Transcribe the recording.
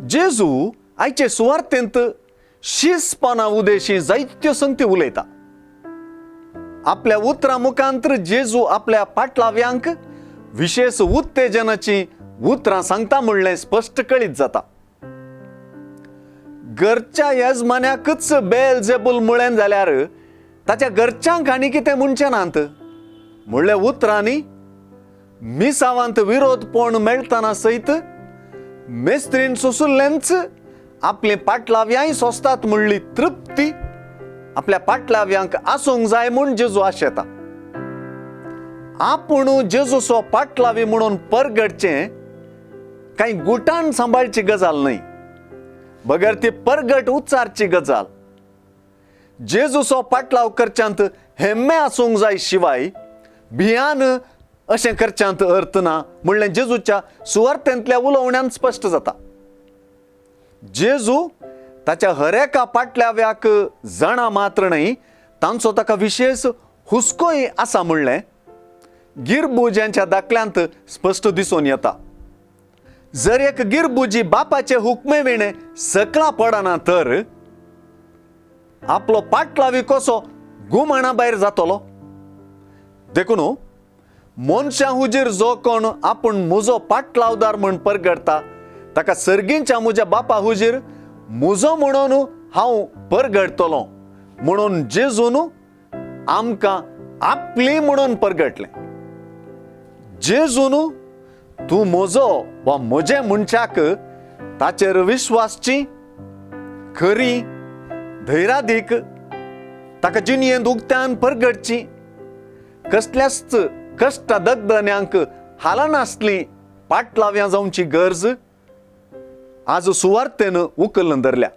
जेजू आयचे सुवार्थेंत शिसपणा उदेशी जायत्यो संगती उलयता. आपल्या उतरा मुखांतर जेजू आपल्या पाटलाव्यांक विशेष उत्तेजनाची उतरां सांगता म्हणलें स्पश्ट कळीत जाता. घरच्या येजमान्याकच बेलजेबूल मुळें जाल्यार ताच्या घरच्यांक आनी कितें म्हणचें नात म्हणले उतरांनी मिसावांत विरोधपण मेळटना सयत मेस्त्रीन सुसुल्लेंच आपले पाटलाव्याय सोंसतात म्हणली तृप्ती आपल्या पाटलाव्यांक आसूंक जाय म्हूण जेजू आशेता. आपूण जेजूचो पाटलावी म्हणून परगडचें कांय गुटान सांबाळची गजाल न्हय, बगर ती परगट उच्चारची गजाल. जेजूचो पाटलाव करच्यांत हेम्मे आसूंक जाय शिवाय भियान अशें करच्यांत अर्थ ना म्हणलें जेजूच्या सुवार्थेंतल्या उलोवण्यांत स्पश्ट जाता. जेजू ताच्या हरेका पाटलाव्याक जाणा मात्र न्हय, तांचो ताका विशेष हुस्कोय आसा म्हणलें गिरबुजांच्या दाखल्यांत स्पश्ट दिसून येता. जर एक गिरबुजी बापाचे हुकमे विणे सकला पडना तर आपलो पाटलावी कसो गुमणा भायर जातलो. देखून मनशां हुजीर जो कोण आपूण म्हजो पाटलावदार म्हूण परगडता ताका सर्गींच्या म्हज्या बापा हुजीर म्हजो म्हणून हांव परगडतलों म्हणून जेजून आमकां आपली म्हणून परगडलें. जेजून तूं म्हजो वा म्हजे मनशाक ताचेर विश्वासची खरी धैर्यादीक ताका जिणयेंत उक्त्यान परगडची कसल्याच कश्ट दगदण्यांक हालनासली पाटलाव्यां जावची गरज आज सुवार्थेन उखलून धरल्या.